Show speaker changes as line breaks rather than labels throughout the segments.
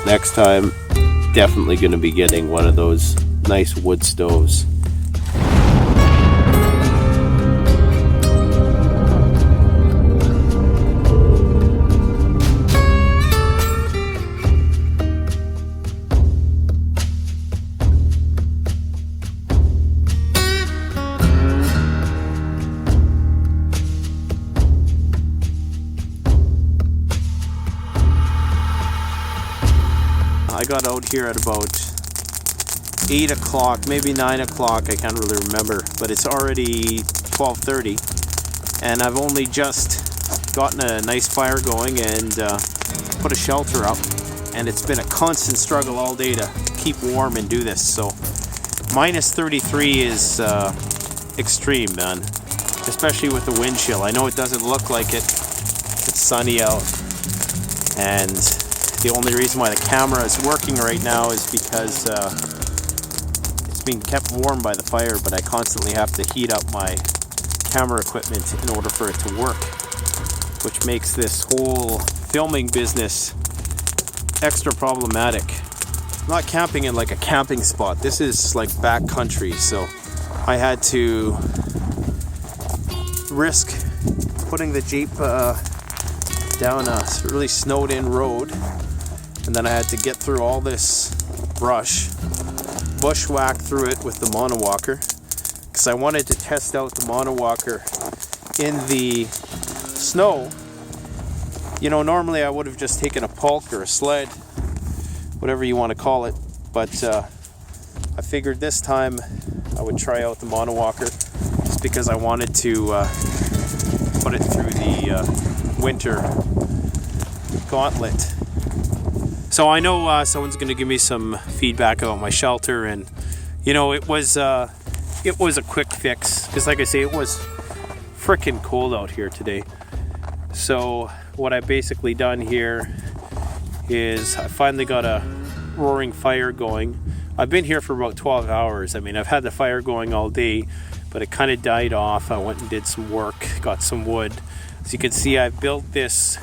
Next time, definitely going to be getting one of those nice wood stoves. I got out here at about 8 o'clock, maybe 9 o'clock, I can't really remember, but it's already 12:30 and I've only just gotten a nice fire going and put a shelter up, and it's been a constant struggle all day to keep warm and do this. So minus 33 is extreme, man, especially with the wind chill. I know it doesn't look like it, it's sunny out, and the only reason why the camera is working right now is because it's being kept warm by the fire, but I constantly have to heat up my camera equipment in order for it to work, which makes this whole filming business extra problematic. I'm not camping in like a camping spot. This is like backcountry, so I had to risk putting the Jeep down a really snowed in road. And then I had to get through all this bushwhack through it with the monowalker, because I wanted to test out the monowalker in the snow. You know, normally I would have just taken a pulk or a sled, whatever you want to call it, but I figured this time I would try out the monowalker just because I wanted to put it through the winter gauntlet. So I know someone's going to give me some feedback about my shelter, and you know, it was a quick fix, because like I say, it was freaking cold out here today. So what I've basically done here is I finally got a roaring fire going. I've been here for about 12 hours. I mean, I've had the fire going all day, but it kind of died off. I went and did some work, got some wood. As you can see, I've built this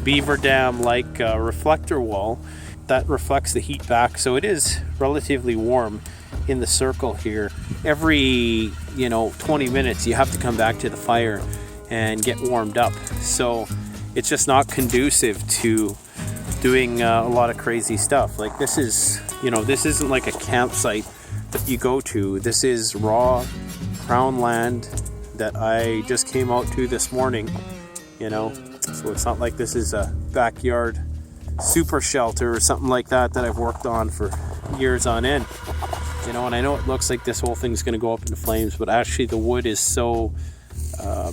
beaver dam like reflector wall that reflects the heat back, so it is relatively warm in the circle here. Every 20 minutes you have to come back to the fire and get warmed up, so it's just not conducive to doing a lot of crazy stuff. Like this is, this isn't like a campsite that you go to. This is raw crown land that I just came out to this morning, so it's not like this is a backyard super shelter or something like that I've worked on for years on end. And I know it looks like this whole thing is going to go up into flames, but actually the wood is so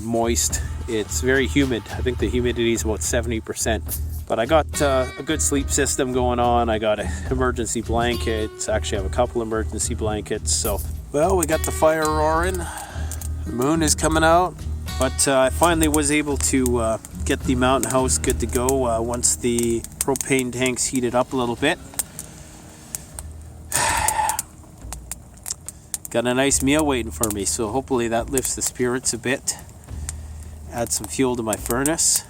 moist. It's very humid. I think the humidity is about 70%. But I got a good sleep system going on. I got an emergency blanket. Actually, I have a couple emergency blankets. So, well, we got the fire roaring. The moon is coming out. But I finally was able to get the mountain house good to go once the propane tanks heated up a little bit. Got a nice meal waiting for me, so hopefully that lifts the spirits a bit. Add some fuel to my furnace.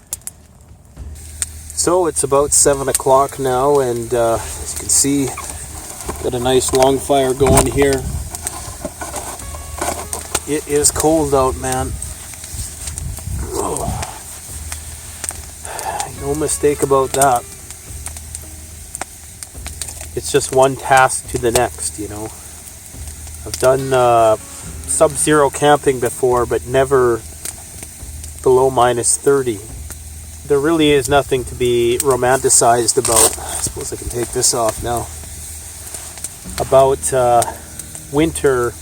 So it's about 7 o'clock now, and as you can see, got a nice long fire going here. It is cold out, man. Oh. No mistake about that. It's just one task to the next, I've done sub-zero camping before, but never below minus 30. There really is nothing to be romanticized about. I suppose I can take this off now. About winter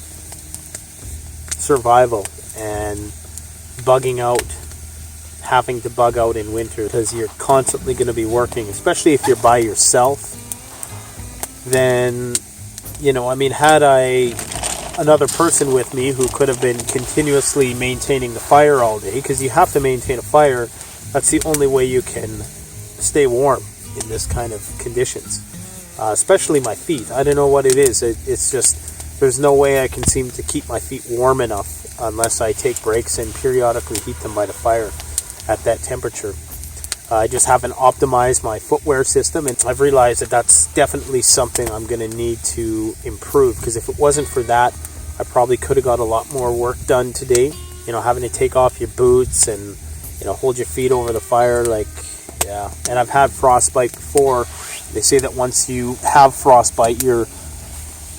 survival and bugging out, having to bug out in winter, because you're constantly going to be working, especially if you're by yourself. Then, had I another person with me who could have been continuously maintaining the fire all day, because you have to maintain a fire. That's the only way you can stay warm in this kind of conditions, especially my feet. I don't know what it is. It's just, there's no way I can seem to keep my feet warm enough unless I take breaks and periodically heat them by the fire at that temperature. I just haven't optimized my footwear system, and I've realized that that's definitely something I'm going to need to improve, because if it wasn't for that, I probably could have got a lot more work done today. You know, having to take off your boots and, you know, hold your feet over the fire, like, yeah. And I've had frostbite before. They say that once you have frostbite, you're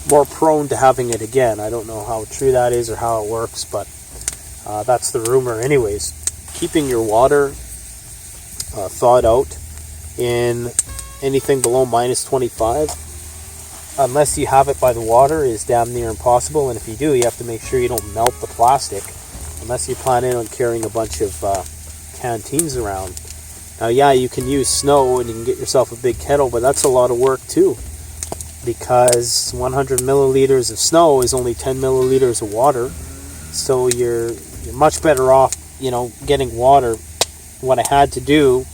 more prone to having it again. I don't know how true that is or how it works, but that's the rumor. Anyways, keeping your water thawed out in anything below minus 25, unless you have it by the water, is damn near impossible. And if you do, you have to make sure you don't melt the plastic, unless you plan on carrying a bunch of canteens around. Now, yeah, you can use snow and you can get yourself a big kettle, but that's a lot of work too, because 100 milliliters of snow is only 10 milliliters of water. So you're much better off, you know, getting water. What I had to do,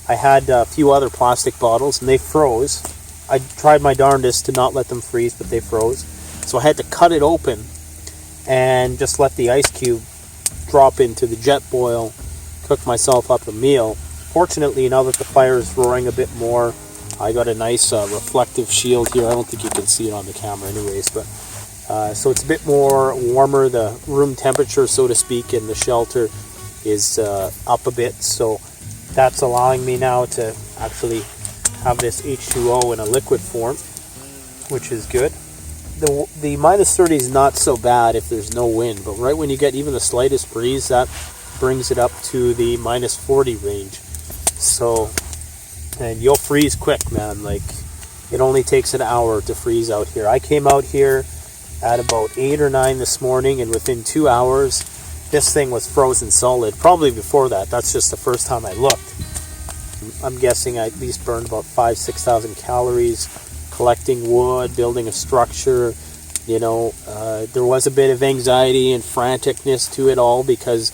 I had a few other plastic bottles and they froze. I tried my darndest to not let them freeze, but they froze. So I had to cut it open and just let the ice cube drop into the jet boil, cook myself up a meal. Fortunately, now that the fire is roaring a bit more, I got a nice reflective shield here. I don't think you can see it on the camera anyways, but so it's a bit more warmer. The room temperature, so to speak, in the shelter is up a bit, so that's allowing me now to actually have this H2O in a liquid form, which is good. The minus 30 is not so bad if there's no wind, but right when you get even the slightest breeze, that brings it up to the minus 40 range. So, and you'll freeze quick, man. Like, it only takes an hour to freeze out here. I came out here at about 8 or 9 this morning, and within 2 hours this thing was frozen solid. Probably before that. That's just the first time I looked. I'm guessing I at least burned about 5,000-6,000 calories collecting wood, building a structure. You know, there was a bit of anxiety and franticness to it all because,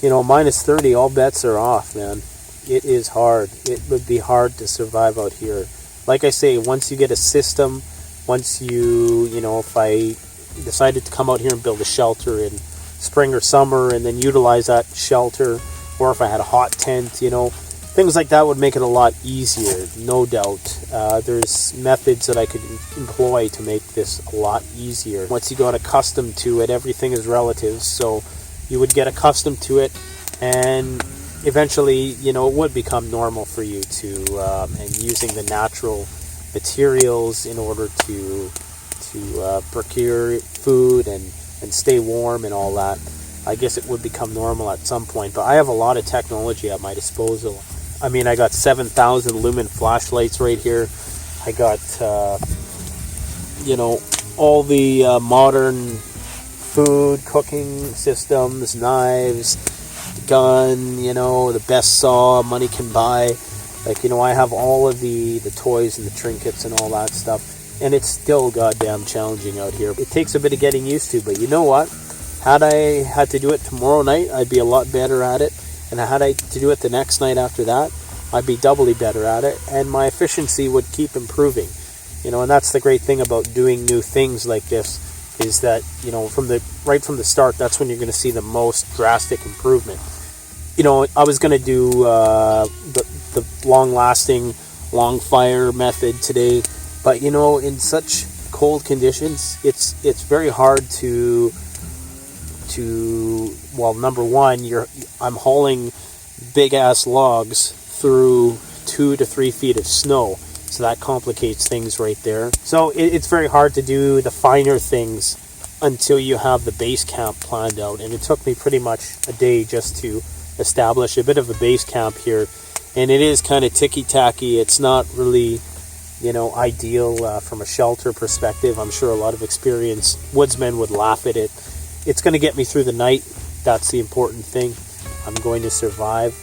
you know, minus 30, all bets are off, man. It is hard. It would be hard to survive out here. Like I say, once you get a system, once you know, if I decided to come out here and build a shelter in spring or summer and then utilize that shelter, or if I had a hot tent, you know, things like that would make it a lot easier, no doubt. There's methods that I could employ to make this a lot easier. Once you got accustomed to it, everything is relative, so you would get accustomed to it, and eventually, you know, it would become normal for you to, and using the natural materials in order to procure food and stay warm and all that. I guess it would become normal at some point, but I have a lot of technology at my disposal. I mean, I got 7,000 lumen flashlights right here. I got, you know, all the modern food cooking systems, knives, gun, you know, the best saw money can buy. Like, you know, I have all of the toys and the trinkets and all that stuff. And it's still goddamn challenging out here. It takes a bit of getting used to, but you know what? Had I had to do it tomorrow night, I'd be a lot better at it. And had I to do it the next night after that, I'd be doubly better at it. And my efficiency would keep improving. You know, and that's the great thing about doing new things like this, is that, you know, right from the start, that's when you're going to see the most drastic improvement. You know, I was going to do the long-lasting, long fire method today. But, you know, in such cold conditions, it's very hard to well, number one, I'm hauling big ass logs through 2 to 3 feet of snow, so that complicates things right there. So it's very hard to do the finer things until you have the base camp planned out, and it took me pretty much a day just to establish a bit of a base camp here, and it is kind of ticky-tacky. It's not really, you know, ideal from a shelter perspective. I'm sure a lot of experienced woodsmen would laugh at it. It's going to get me through the night. That's the important thing. I'm going to survive.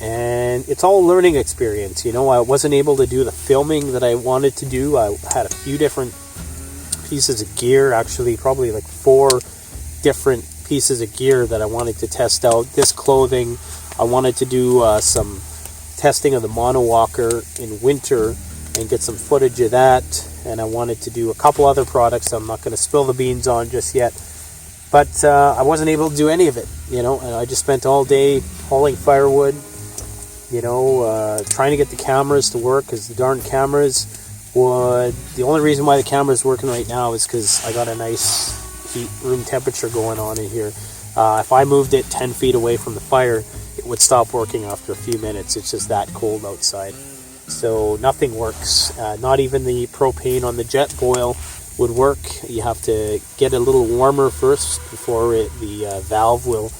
And it's all a learning experience. You know, I wasn't able to do the filming that I wanted to do. I had a few different pieces of gear, actually probably like 4 different pieces of gear that I wanted to test out. This clothing, I wanted to do some testing of the monowalker in winter and get some footage of that, and I wanted to do a couple other products I'm not going to spill the beans on just yet, but I wasn't able to do any of it, you know, and I just spent all day hauling firewood, trying to get the cameras to work, because the darn cameras would... The only reason why the camera's working right now is because I got a nice heat room temperature going on in here. If I moved it 10 feet away from the fire, it would stop working after a few minutes. It's just that cold outside. So nothing works. Not even the propane on the jet boil would work. You have to get a little warmer first before the valve will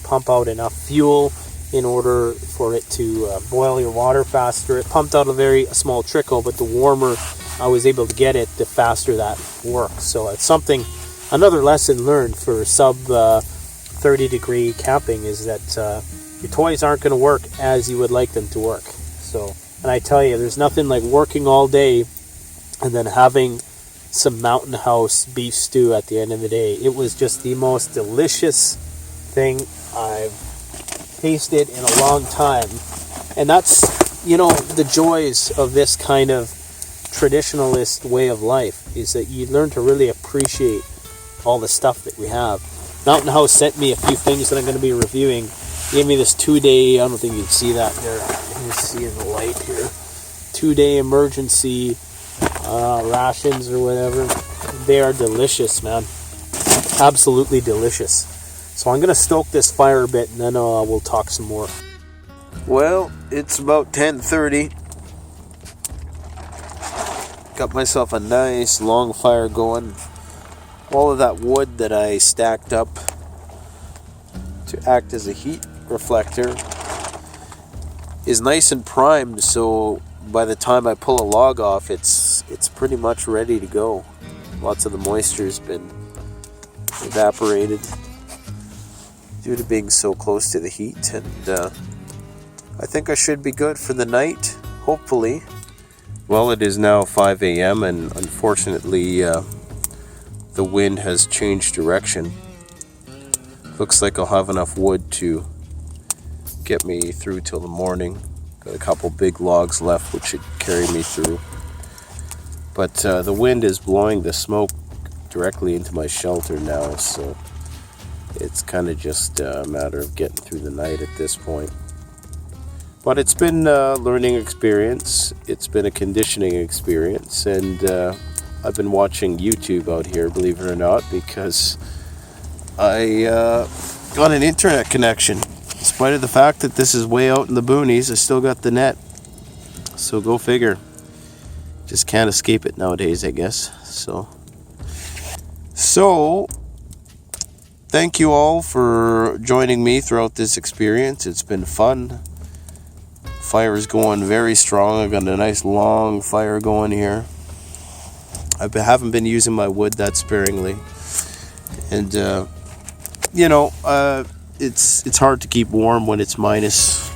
pump out enough fuel in order for it to boil your water faster. It pumped out a small trickle, but the warmer I was able to get it, the faster that works. So it's another lesson learned for sub 30 degree camping, is that your toys aren't going to work as you would like them to work. And I tell you, there's nothing like working all day and then having some Mountain House beef stew at the end of the day. It was just the most delicious thing I've tasted in a long time. And that's, the joys of this kind of traditionalist way of life, is that you learn to really appreciate all the stuff that we have. Mountain House sent me a few things that I'm going to be reviewing. He gave me this 2-day, I don't think you can see that there. You can see in the light here. 2-day emergency rations or whatever. They are delicious, man. Absolutely delicious. So I'm going to stoke this fire a bit, and then we'll talk some more. Well, it's about 10:30. Got myself a nice long fire going. All of that wood that I stacked up to act as a heat reflector is nice and primed, so by the time I pull a log off, it's pretty much ready to go. Lots of the moisture's been evaporated due to being so close to the heat, and I think I should be good for the night, hopefully. Well, it is now 5 a.m. and unfortunately the wind has changed direction. Looks like I'll have enough wood to get me through till the morning. Got a couple big logs left which should carry me through. But the wind is blowing the smoke directly into my shelter now, so it's kind of just a matter of getting through the night at this point. But it's been a learning experience, it's been a conditioning experience, and I've been watching YouTube out here, believe it or not, because I got an internet connection. In spite of the fact that this is way out in the boonies, I still got the net. So go figure. Just can't escape it nowadays, I guess. So thank you all for joining me throughout this experience. It's been fun. Fire is going very strong. I've got a nice long fire going here. I haven't been using my wood that sparingly. And it's hard to keep warm when it's minus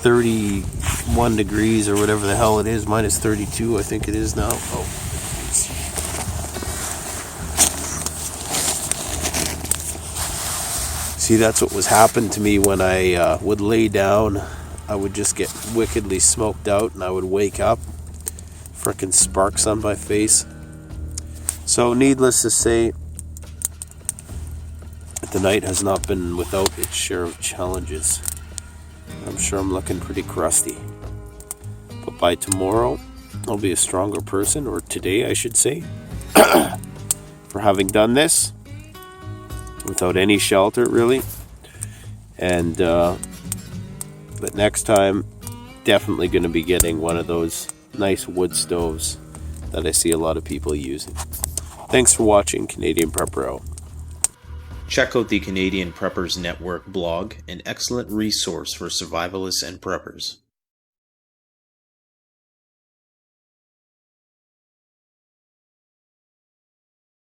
31 degrees or whatever the hell it is. Minus 32, I think it is now. Oh. See, that's what was happening to me when I would lay down. I would just get wickedly smoked out, and I would wake up. Frickin' sparks on my face. So, needless to say, the night has not been without its share of challenges. I'm sure I'm looking pretty crusty. But by tomorrow, I'll be a stronger person, or today I should say, for having done this without any shelter, really. And but next time, definitely going to be getting one of those nice wood stoves that I see a lot of people using. Thanks for watching Canadian Prepper Out.
Check out the Canadian Preppers Network blog, an excellent resource for survivalists and preppers.